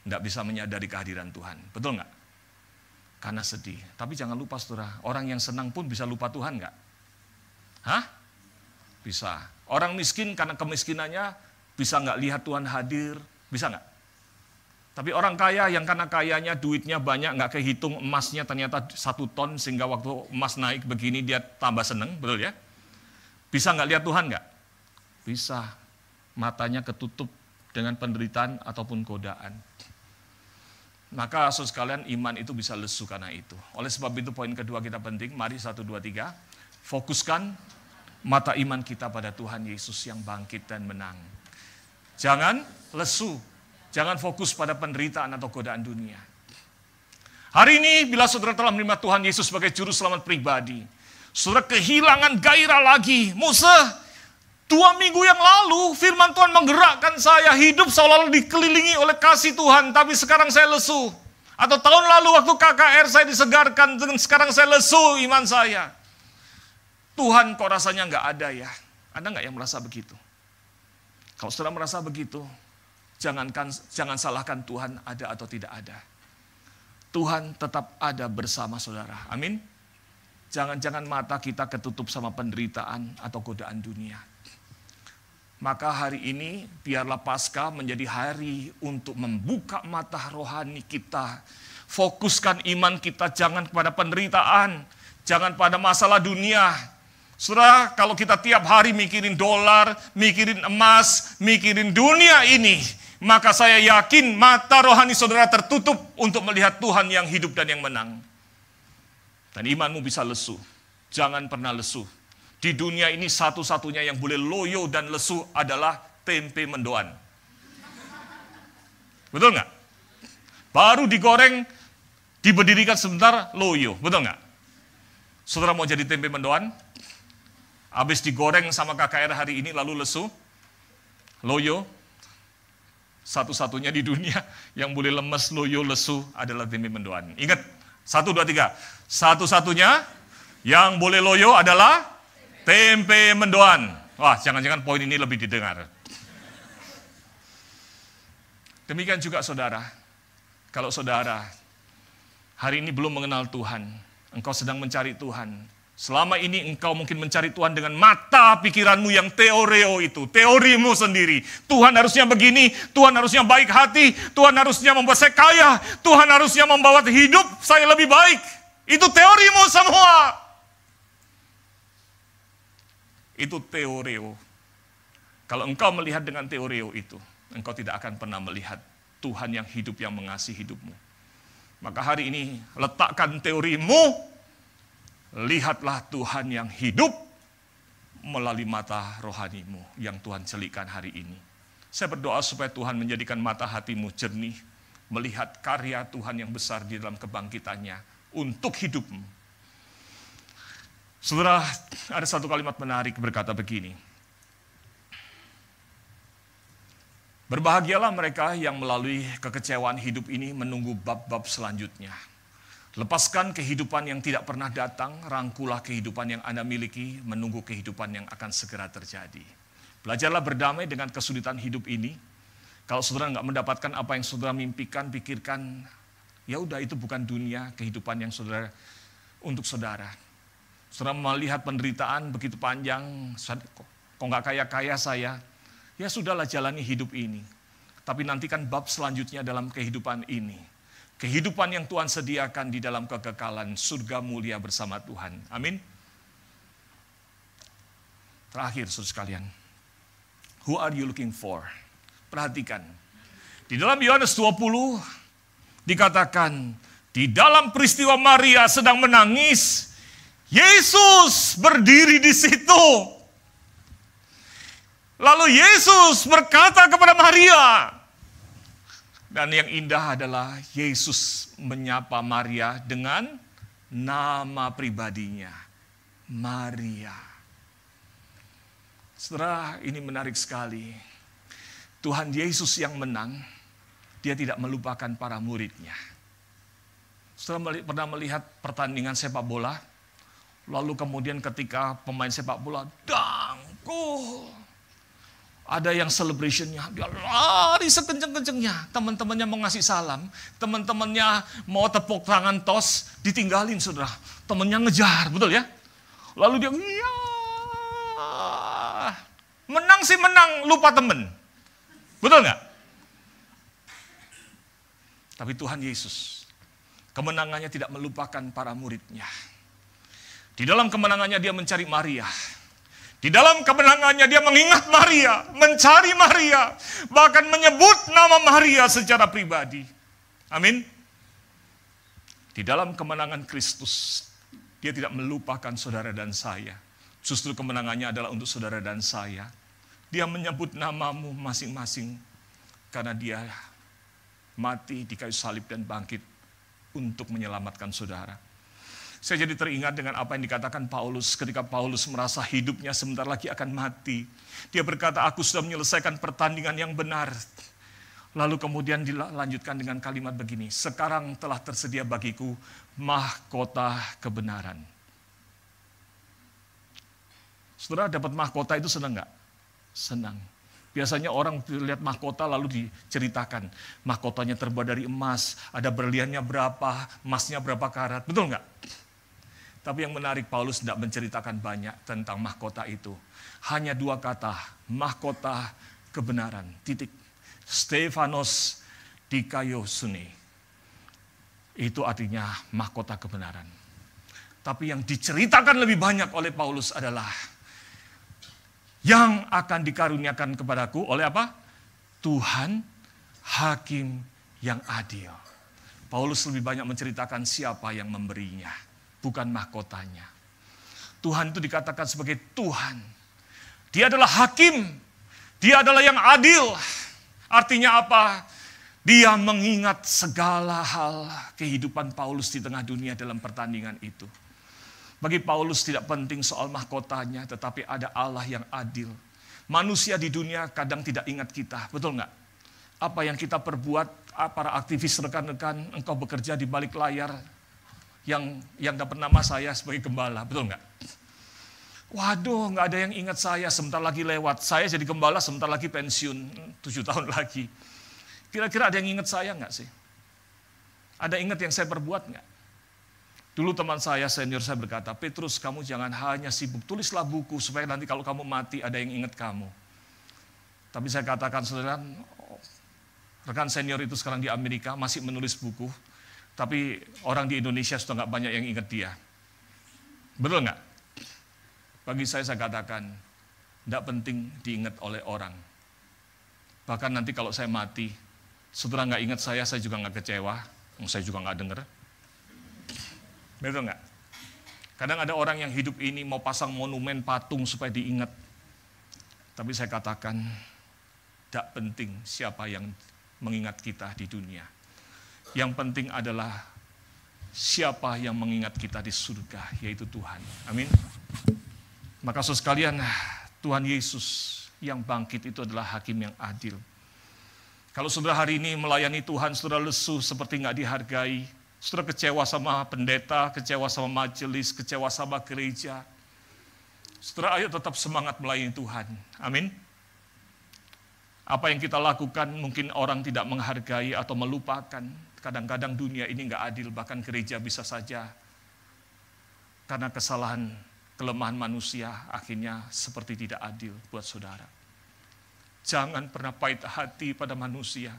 Tidak bisa menyadari kehadiran Tuhan. Betul nggak? Karena sedih. Tapi jangan lupa saudara, orang yang senang pun bisa lupa Tuhan nggak? Hah? Bisa. Orang miskin karena kemiskinannya bisa nggak lihat Tuhan hadir? Bisa nggak? Tapi orang kaya yang karena kayanya duitnya banyak, nggak kehitung emasnya ternyata 1 ton sehingga waktu emas naik begini dia tambah seneng, betul ya? Bisa nggak lihat Tuhan nggak? Bisa. Matanya ketutup dengan penderitaan ataupun godaan. Maka saudara sekalian, iman itu bisa lesu karena itu. Oleh sebab itu poin kedua kita penting, mari 1, 2, 3. Fokuskan mata iman kita pada Tuhan Yesus yang bangkit dan menang. Jangan lesu. Jangan fokus pada penderitaan atau godaan dunia. Hari ini bila saudara telah menerima Tuhan Yesus sebagai juru selamat pribadi, saudara kehilangan gairah lagi. Musa, 2 minggu yang lalu firman Tuhan menggerakkan saya hidup seolah-olah dikelilingi oleh kasih Tuhan, tapi sekarang saya lesu. Atau tahun lalu waktu KKR saya disegarkan, dan sekarang saya lesu iman saya. Tuhan kok rasanya nggak ada ya? Ada nggak yang merasa begitu? Kalau saudara merasa begitu, jangan salahkan Tuhan ada atau tidak ada. Tuhan tetap ada bersama saudara. Amin. Jangan-jangan mata kita ketutup sama penderitaan atau godaan dunia. Maka hari ini biarlah Paskah menjadi hari untuk membuka mata rohani kita. Fokuskan iman kita jangan kepada penderitaan, jangan pada masalah dunia. Saudara, kalau kita tiap hari mikirin dolar, mikirin emas, mikirin dunia ini, maka saya yakin mata rohani saudara tertutup untuk melihat Tuhan yang hidup dan yang menang. Dan imanmu bisa lesu. Jangan pernah lesu. Di dunia ini satu-satunya yang boleh loyo dan lesu adalah tempe mendoan. Betul nggak? Baru digoreng, diberdirikan sebentar, loyo. Betul nggak? Saudara mau jadi tempe mendoan? Habis digoreng sama KKR hari ini lalu lesu, loyo. Satu-satunya di dunia yang boleh lemes, loyo, lesu adalah tempe mendoan. Ingat, 1, 2, 3. Satu-satunya yang boleh loyo adalah tempe mendoan. Wah, jangan-jangan poin ini lebih didengar. Demikian juga saudara, kalau saudara hari ini belum mengenal Tuhan, engkau sedang mencari Tuhan. Selama ini engkau mungkin mencari Tuhan dengan mata pikiranmu yang teoreo itu, teorimu sendiri. Tuhan harusnya begini, Tuhan harusnya baik hati, Tuhan harusnya membuat saya kaya, Tuhan harusnya membawa hidup saya lebih baik. Itu teorimu semua. Itu teoreo. Kalau engkau melihat dengan teoreo itu, engkau tidak akan pernah melihat Tuhan yang hidup yang mengasihi hidupmu. Maka hari ini letakkan teorimu, lihatlah Tuhan yang hidup melalui mata rohanimu yang Tuhan celikkan hari ini. Saya berdoa supaya Tuhan menjadikan mata hatimu jernih, melihat karya Tuhan yang besar di dalam kebangkitannya untuk hidupmu. Saudara, ada satu kalimat menarik berkata begini. Berbahagialah mereka yang melalui kekecewaan hidup ini menunggu bab-bab selanjutnya. Lepaskan kehidupan yang tidak pernah datang, rangkulah kehidupan yang Anda miliki, menunggu kehidupan yang akan segera terjadi. Belajarlah berdamai dengan kesulitan hidup ini. Kalau saudara nggak mendapatkan apa yang saudara mimpikan, pikirkan, ya udah itu bukan dunia kehidupan yang saudara untuk saudara. Saudara melihat penderitaan begitu panjang, kok nggak kaya-kaya saya, ya sudahlah jalani hidup ini. Tapi nantikan bab selanjutnya dalam kehidupan ini. Kehidupan yang Tuhan sediakan di dalam kekekalan surga mulia bersama Tuhan. Amin. Terakhir saudara sekalian, who are you looking for? Perhatikan. Di dalam Yohanes 20 dikatakan, di dalam peristiwa Maria sedang menangis, Yesus berdiri di situ. Lalu Yesus berkata kepada Maria. Dan yang indah adalah Yesus menyapa Maria dengan nama pribadinya, Maria. Saudara, ini menarik sekali. Tuhan Yesus yang menang, dia tidak melupakan para muridnya. Saudara pernah melihat pertandingan sepak bola? Lalu kemudian ketika pemain sepak bola dangkul, ada yang celebrationnya, dia lari sekenceng-kencengnya. Teman-temannya mau ngasih salam, teman-temannya mau tepuk tangan tos, ditinggalin saudara. Temannya ngejar, betul ya? Lalu dia, iya, menang sih menang, lupa temen. Betul nggak? Tapi Tuhan Yesus, kemenangannya tidak melupakan para muridnya. Di dalam kemenangannya dia mencari Maria. Di dalam kemenangannya dia mengingat Maria, mencari Maria, bahkan menyebut nama Maria secara pribadi. Amin. Di dalam kemenangan Kristus, dia tidak melupakan saudara dan saya. Justru kemenangannya adalah untuk saudara dan saya. Dia menyebut namamu masing-masing karena dia mati di kayu salib dan bangkit untuk menyelamatkan saudara. Saya jadi teringat dengan apa yang dikatakan Paulus ketika Paulus merasa hidupnya sebentar lagi akan mati. Dia berkata, aku sudah menyelesaikan pertandingan yang benar. Lalu kemudian dilanjutkan dengan kalimat begini, sekarang telah tersedia bagiku mahkota kebenaran. Saudara dapat mahkota itu senang nggak? Senang. Biasanya orang lihat mahkota lalu diceritakan. Mahkotanya terbuat dari emas, ada berliannya berapa, emasnya berapa karat. Betul nggak? Tapi yang menarik, Paulus tidak menceritakan banyak tentang mahkota itu. Hanya 2 kata, mahkota kebenaran, titik. Stefanos dikaiosune. Itu artinya mahkota kebenaran. Tapi yang diceritakan lebih banyak oleh Paulus adalah yang akan dikaruniakan kepadaku oleh apa? Tuhan, hakim yang adil. Paulus lebih banyak menceritakan siapa yang memberinya, bukan mahkotanya. Tuhan itu dikatakan sebagai Tuhan. Dia adalah hakim. Dia adalah yang adil. Artinya apa? Dia mengingat segala hal kehidupan Paulus di tengah dunia dalam pertandingan itu. Bagi Paulus tidak penting soal mahkotanya, tetapi ada Allah yang adil. Manusia di dunia kadang tidak ingat kita, betul nggak? Apa yang kita perbuat, para aktivis rekan-rekan, engkau bekerja di balik layar yang dapat nama saya sebagai gembala, betul nggak? Waduh, nggak ada yang ingat saya, sebentar lagi lewat. Saya jadi gembala, sebentar lagi pensiun, 7 tahun lagi. Kira-kira ada yang ingat saya nggak sih? Ada ingat yang saya perbuat nggak? Dulu teman saya, senior saya berkata, Petrus kamu jangan hanya sibuk, tulislah buku supaya nanti kalau kamu mati ada yang ingat kamu. Tapi saya katakan saudara, rekan senior itu sekarang di Amerika masih menulis buku, tapi orang di Indonesia sudah nggak banyak yang ingat dia. Betul nggak? Bagi saya katakan, tidak penting diingat oleh orang. Bahkan nanti kalau saya mati, saudara nggak ingat saya juga nggak kecewa, saya juga nggak dengar. Betul nggak? Kadang ada orang yang hidup ini mau pasang monumen patung supaya diingat. Tapi saya katakan, tidak penting siapa yang mengingat kita di dunia. Yang penting adalah siapa yang mengingat kita di surga, yaitu Tuhan. Amin. Maka saudara sekalian, Tuhan Yesus yang bangkit itu adalah hakim yang adil. Kalau saudara hari ini melayani Tuhan, saudara lesu seperti nggak dihargai, saudara kecewa sama pendeta, kecewa sama majelis, kecewa sama gereja, saudara ayo tetap semangat melayani Tuhan. Amin. Apa yang kita lakukan mungkin orang tidak menghargai atau melupakan. Kadang-kadang dunia ini nggak adil, bahkan gereja bisa saja karena kesalahan, kelemahan manusia akhirnya seperti tidak adil buat saudara. Jangan pernah pahit hati pada manusia.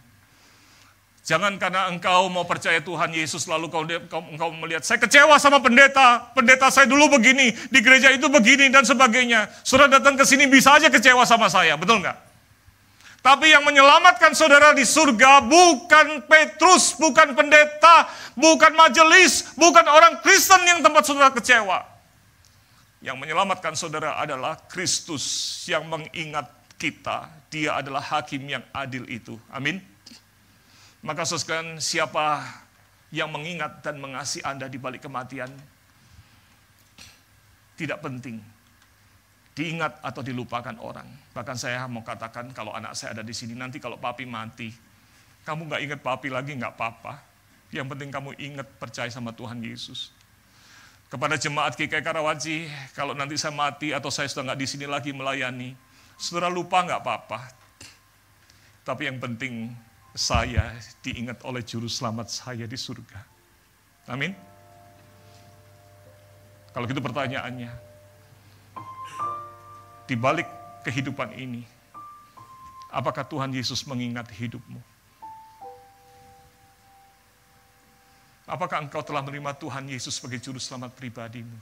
Jangan karena engkau mau percaya Tuhan Yesus lalu engkau melihat, saya kecewa sama pendeta saya dulu begini, di gereja itu begini dan sebagainya. Saudara datang ke sini bisa aja kecewa sama saya, betul nggak? Tapi yang menyelamatkan saudara di surga bukan Petrus, bukan pendeta, bukan majelis, bukan orang Kristen yang tempat saudara kecewa. Yang menyelamatkan saudara adalah Kristus yang mengingat kita. Dia adalah hakim yang adil itu. Amin. Maka saudara, siapa yang mengingat dan mengasihi Anda di balik kematian, tidak penting diingat atau dilupakan orang. Bahkan saya mau katakan kalau anak saya ada di sini, nanti kalau papi mati, kamu nggak ingat papi lagi nggak apa-apa. Yang penting kamu ingat percaya sama Tuhan Yesus. Kepada jemaat GKI Karawaci, kalau nanti saya mati atau saya sudah nggak di sini lagi melayani, saudara lupa nggak apa-apa. Tapi yang penting saya diingat oleh Juru Selamat saya di surga. Amin. Kalau gitu pertanyaannya, di balik kehidupan ini, apakah Tuhan Yesus mengingat hidupmu? Apakah engkau telah menerima Tuhan Yesus sebagai Juru Selamat pribadimu?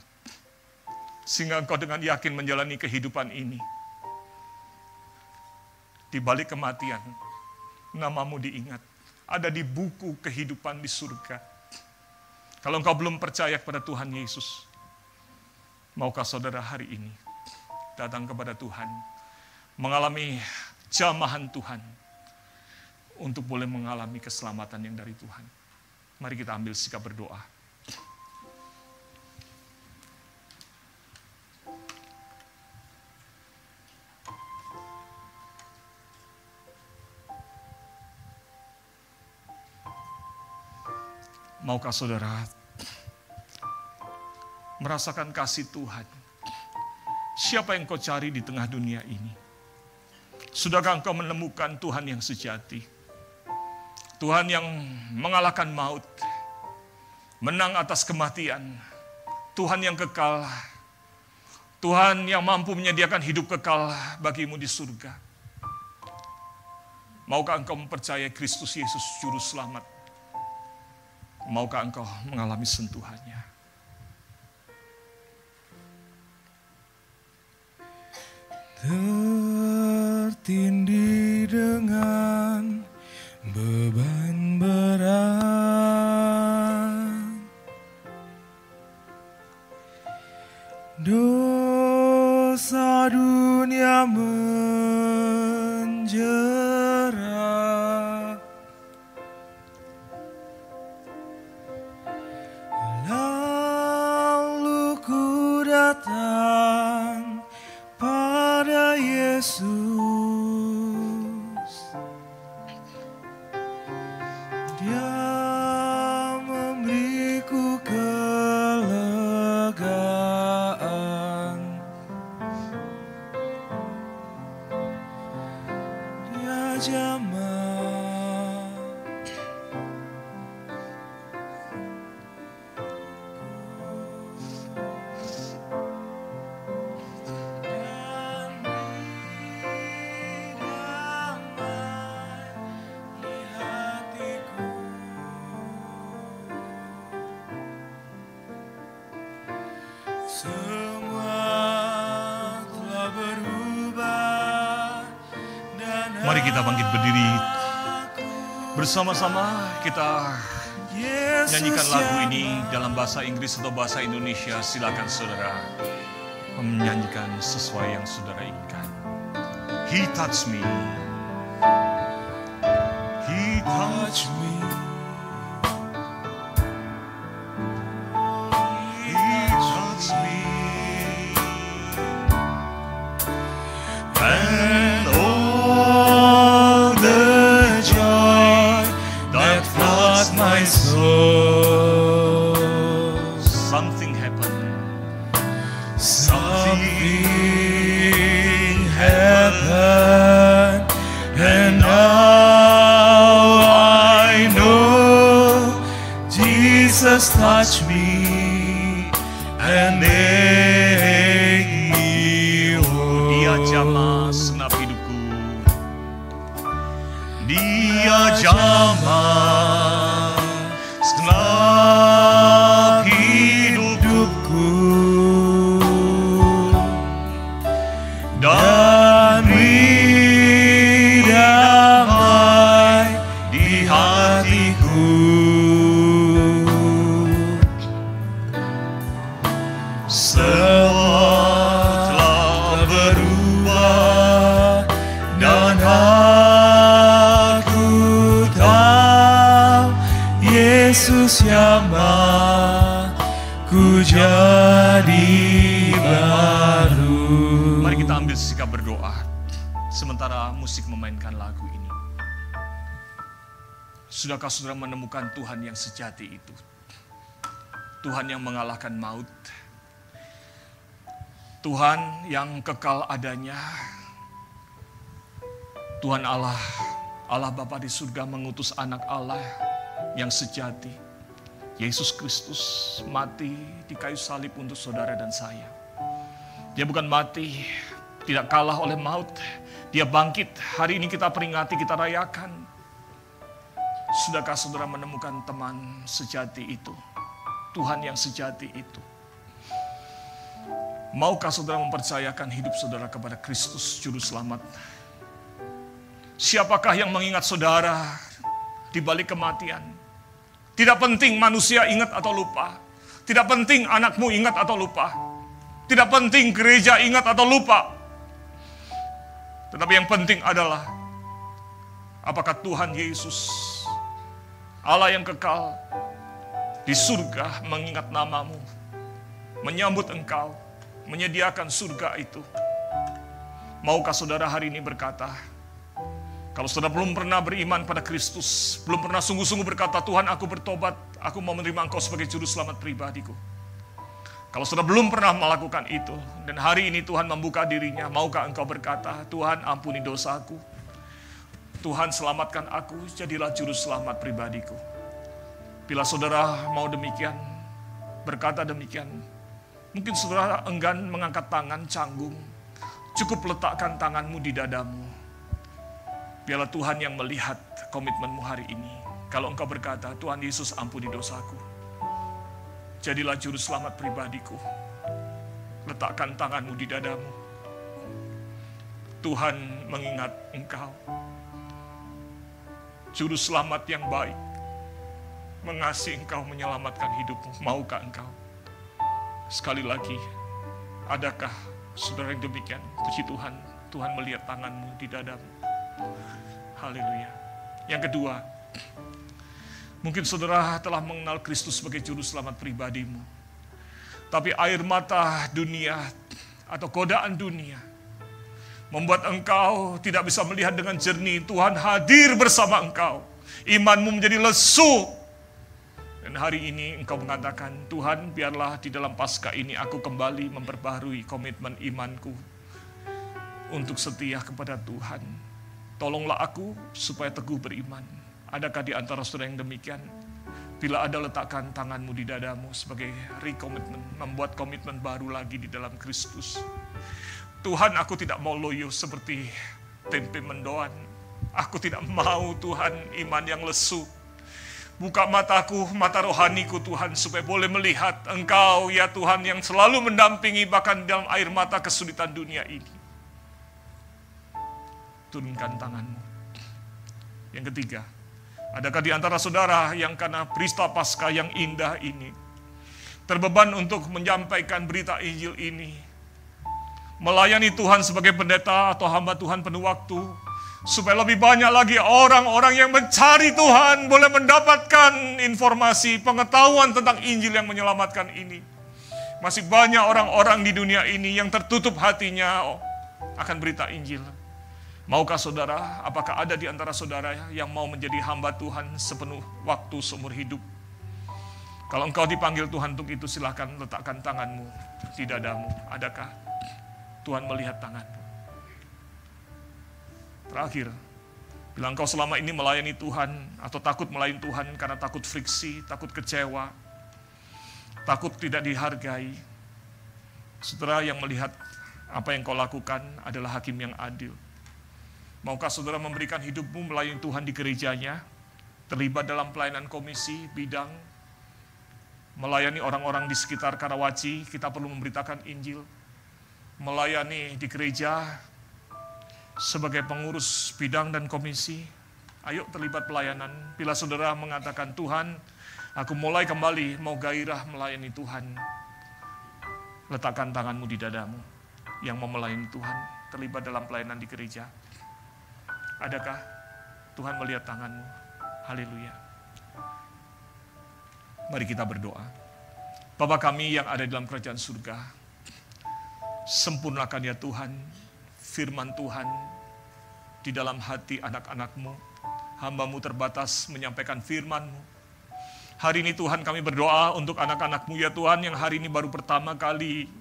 Sehingga engkau dengan yakin menjalani kehidupan ini. Di balik kematian, namamu diingat. Ada di buku kehidupan di surga. Kalau engkau belum percaya kepada Tuhan Yesus, maukah saudara hari ini datang kepada Tuhan, mengalami jamahan Tuhan, untuk boleh mengalami keselamatan yang dari Tuhan. Mari kita ambil sikap berdoa. Maukah saudara merasakan kasih Tuhan? Siapa yang kau cari di tengah dunia ini? Sudahkah engkau menemukan Tuhan yang sejati? Tuhan yang mengalahkan maut, menang atas kematian, Tuhan yang kekal, Tuhan yang mampu menyediakan hidup kekal bagimu di surga. Maukah engkau mempercayai Kristus Yesus Juru Selamat? Maukah engkau mengalami sentuhannya? Tertindih dengan beban berat, datang pada Yesus. Dia memberiku kelegaan. Dia jamah Mari kita bangkit berdiri. Bersama-sama kita nyanyikan lagu ini dalam bahasa Inggris atau bahasa Indonesia. Silakan saudara menyanyikan sesuai yang saudara inginkan. He touched me. He touched me. He touched me. And all the joy that floods my soul. Something happened. Something happened, and now I know Jesus touched me and made me whole. Dia jamah senap hidupku. Dia jamah senap hidupku. Dan beri damai di hatiku. Semua telah berubah dan aku tahu Yesus jamah ku jadi baru. Mari kita ambil sikap berdoa sementara musik memainkan lagu ini. Sudahkah saudara menemukan Tuhan yang sejati itu? Tuhan yang mengalahkan maut. Tuhan yang kekal adanya. Tuhan Allah, Allah Bapa di surga mengutus anak Allah yang sejati. Yesus Kristus mati di kayu salib untuk saudara dan saya. Dia bukan mati, tidak kalah oleh maut. Dia bangkit. Hari ini kita peringati, kita rayakan. Sudahkah saudara menemukan teman sejati itu? Tuhan yang sejati itu. Maukah saudara mempercayakan hidup saudara kepada Kristus Juru Selamat? Siapakah yang mengingat saudara di balik kematian? Tidak penting manusia ingat atau lupa. Tidak penting anakmu ingat atau lupa. Tidak penting gereja ingat atau lupa. Tetapi yang penting adalah apakah Tuhan Yesus, Allah yang kekal di surga mengingat namamu, menyambut engkau, menyediakan surga itu. Maukah saudara hari ini berkata, kalau saudara belum pernah beriman pada Kristus, belum pernah sungguh-sungguh berkata, Tuhan aku bertobat, aku mau menerima Engkau sebagai juru selamat pribadiku. Kalau saudara belum pernah melakukan itu, dan hari ini Tuhan membuka dirinya, maukah engkau berkata, Tuhan ampuni dosaku, Tuhan selamatkan aku, jadilah juru selamat pribadiku. Bila saudara mau demikian, berkata demikian, mungkin saudara enggan mengangkat tangan, canggung, cukup letakkan tanganmu di dadamu. Biarlah Tuhan yang melihat komitmenmu hari ini. Kalau engkau berkata, Tuhan Yesus ampuni dosaku, jadilah juru selamat pribadiku. Letakkan tanganmu di dadamu. Tuhan mengingat engkau. Juru selamat yang baik. Mengasihi engkau, menyelamatkan hidupmu. Maukah engkau? Sekali lagi, adakah saudara yang demikian? Puji Tuhan, Tuhan melihat tanganmu di dadamu. Haleluya. Yang kedua, mungkin saudara telah mengenal Kristus sebagai juru selamat pribadimu. Tapi air mata dunia atau godaan dunia membuat engkau tidak bisa melihat dengan jernih. Tuhan hadir bersama engkau. Imanmu menjadi lesu. Dan hari ini engkau mengatakan, Tuhan, biarlah di dalam Paskah ini aku kembali memperbaharui komitmen imanku untuk setia kepada Tuhan. Tolonglah aku supaya teguh beriman. Adakah di antara saudara yang demikian? Bila ada, letakkan tanganmu di dadamu sebagai recommitment, membuat komitmen baru lagi di dalam Kristus. Tuhan, aku tidak mau loyo seperti tempe mendoan. Aku tidak mau, Tuhan, iman yang lesu. Buka mataku, mata rohaniku, Tuhan, supaya boleh melihat Engkau, ya Tuhan, yang selalu mendampingi bahkan dalam air mata kesulitan dunia ini. Turunkan tanganmu. Yang ketiga, adakah di antara saudara yang karena peristiwa Paskah yang indah ini terbeban untuk menyampaikan berita Injil ini, melayani Tuhan sebagai pendeta atau hamba Tuhan penuh waktu, supaya lebih banyak lagi orang-orang yang mencari Tuhan boleh mendapatkan informasi, pengetahuan tentang Injil yang menyelamatkan ini. Masih banyak orang-orang di dunia ini yang tertutup hatinya akan berita Injil. Maukah saudara, apakah ada di antara saudara yang mau menjadi hamba Tuhan sepenuh waktu seumur hidup? Kalau engkau dipanggil Tuhan untuk itu, silakan letakkan tanganmu di dadamu. Adakah Tuhan melihat tanganmu? Terakhir, bila engkau selama ini melayani Tuhan atau takut melayani Tuhan karena takut friksi, takut kecewa, takut tidak dihargai, saudara yang melihat apa yang kau lakukan adalah hakim yang adil. Maukah saudara memberikan hidupmu melayani Tuhan di gerejanya, terlibat dalam pelayanan komisi, bidang, melayani orang-orang di sekitar Karawaci, kita perlu memberitakan Injil, melayani di gereja sebagai pengurus bidang dan komisi. Ayo terlibat pelayanan. Bila saudara mengatakan, Tuhan, aku mulai kembali mau gairah melayani Tuhan, letakkan tanganmu di dadamu yang mau melayani Tuhan, terlibat dalam pelayanan di gereja. Adakah Tuhan melihat tanganmu? Haleluya. Mari kita berdoa. Bapa kami yang ada di dalam kerajaan surga, sempurnakan ya Tuhan firman Tuhan di dalam hati anak-anak-Mu. Hamba-Mu terbatas menyampaikan firman-Mu. Hari ini Tuhan kami berdoa untuk anak-anak-Mu ya Tuhan yang hari ini baru pertama kali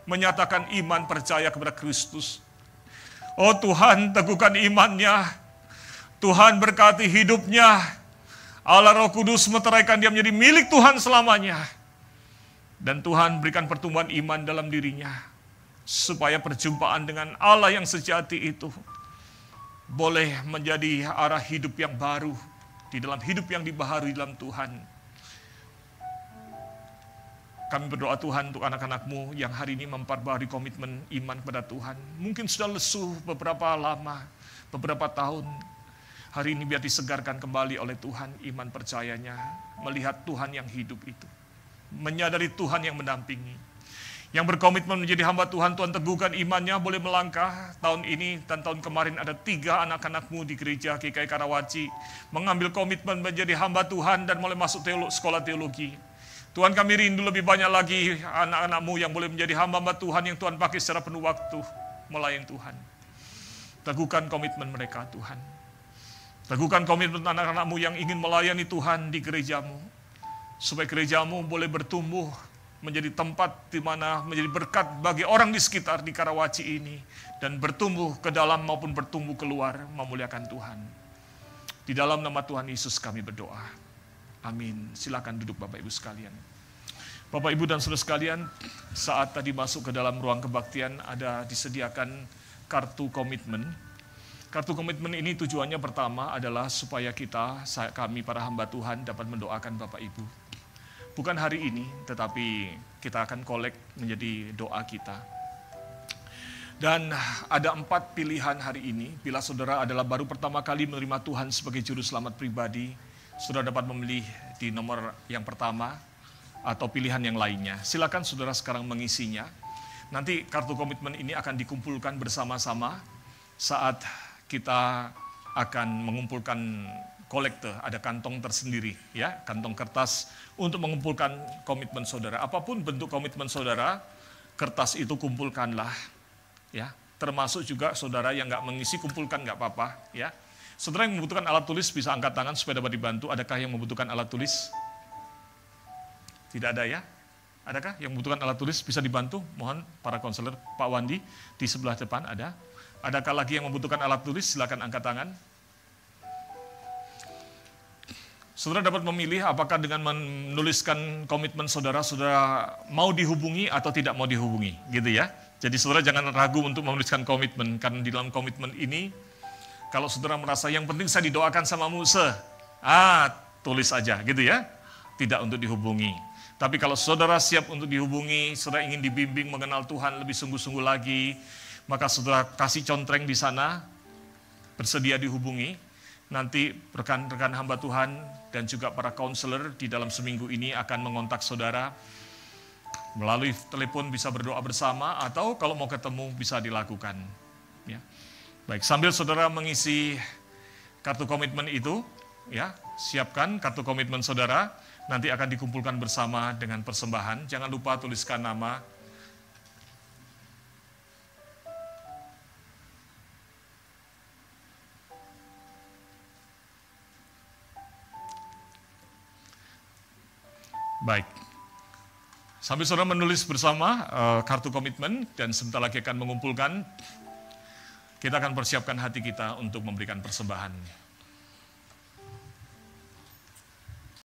menyatakan iman percaya kepada Kristus. Oh Tuhan, teguhkan imannya. Tuhan berkati hidupnya. Allah Roh Kudus meteraikan dia menjadi milik Tuhan selamanya. Dan Tuhan berikan pertumbuhan iman dalam dirinya, supaya perjumpaan dengan Allah yang sejati itu boleh menjadi arah hidup yang baru, di dalam hidup yang dibaharui dalam Tuhan. Kami berdoa Tuhan untuk anak-anak-Mu yang hari ini memperbaharui komitmen iman kepada Tuhan. Mungkin sudah lesu beberapa lama, beberapa tahun. Hari ini biar disegarkan kembali oleh Tuhan iman percayanya, melihat Tuhan yang hidup itu, menyadari Tuhan yang mendampingi. Yang berkomitmen menjadi hamba Tuhan, Tuhan teguhkan imannya, boleh melangkah. Tahun ini dan tahun kemarin ada 3 anak-anak-Mu di gereja GKI Karawaci mengambil komitmen menjadi hamba Tuhan dan mulai masuk sekolah teologi. Tuhan, kami rindu lebih banyak lagi anak-anak-Mu yang boleh menjadi hamba-hamba Tuhan yang Tuhan pakai secara penuh waktu melayani Tuhan. Teguhkan komitmen mereka Tuhan. Teguhkan komitmen anak-anak-Mu yang ingin melayani Tuhan di gereja-Mu, supaya gereja-Mu boleh bertumbuh menjadi tempat di mana menjadi berkat bagi orang di sekitar di Karawaci ini, dan bertumbuh ke dalam maupun bertumbuh keluar memuliakan Tuhan. Di dalam nama Tuhan Yesus kami berdoa. Amin. Silakan duduk Bapak Ibu sekalian. Bapak Ibu dan saudara sekalian, saat tadi masuk ke dalam ruang kebaktian ada disediakan kartu komitmen. Kartu komitmen ini tujuannya pertama adalah supaya kami para hamba Tuhan dapat mendoakan Bapak Ibu. Bukan hari ini, tetapi kita akan kolek menjadi doa kita. Dan ada 4 pilihan hari ini. Bila saudara adalah baru pertama kali menerima Tuhan sebagai juru selamat pribadi, saudara dapat memilih di nomor yang pertama atau pilihan yang lainnya. Silakan saudara sekarang mengisinya. Nanti kartu komitmen ini akan dikumpulkan bersama-sama saat kita akan mengumpulkan kolekte, ada kantong tersendiri, ya, kantong kertas untuk mengumpulkan komitmen saudara. Apapun bentuk komitmen saudara, kertas itu kumpulkanlah, ya. Termasuk juga saudara yang nggak mengisi, kumpulkan nggak apa-apa, ya. Saudara yang membutuhkan alat tulis bisa angkat tangan supaya dapat dibantu. Adakah yang membutuhkan alat tulis? Tidak ada, ya? Adakah yang membutuhkan alat tulis bisa dibantu? Mohon para konselor, Pak Wandi di sebelah depan ada. Adakah lagi yang membutuhkan alat tulis? Silakan angkat tangan. Saudara dapat memilih apakah dengan menuliskan komitmen saudara, saudara mau dihubungi atau tidak mau dihubungi, gitu ya. Jadi saudara jangan ragu untuk menuliskan komitmen, karena di dalam komitmen ini, kalau saudara merasa yang penting saya didoakan sama Musa, tulis aja, gitu ya. Tidak untuk dihubungi. Tapi kalau saudara siap untuk dihubungi, saudara ingin dibimbing mengenal Tuhan lebih sungguh-sungguh lagi, maka saudara kasih contreng di sana, bersedia dihubungi. Nanti rekan-rekan hamba Tuhan dan juga para konselor di dalam seminggu ini akan mengontak saudara. Melalui telepon bisa berdoa bersama, atau kalau mau ketemu bisa dilakukan. Ya. Baik, sambil saudara mengisi kartu komitmen itu, ya, siapkan kartu komitmen saudara, nanti akan dikumpulkan bersama dengan persembahan. Jangan lupa tuliskan nama. Baik, sambil saudara menulis bersama kartu komitmen dan sebentar lagi akan mengumpulkan, kita akan persiapkan hati kita untuk memberikan persembahan.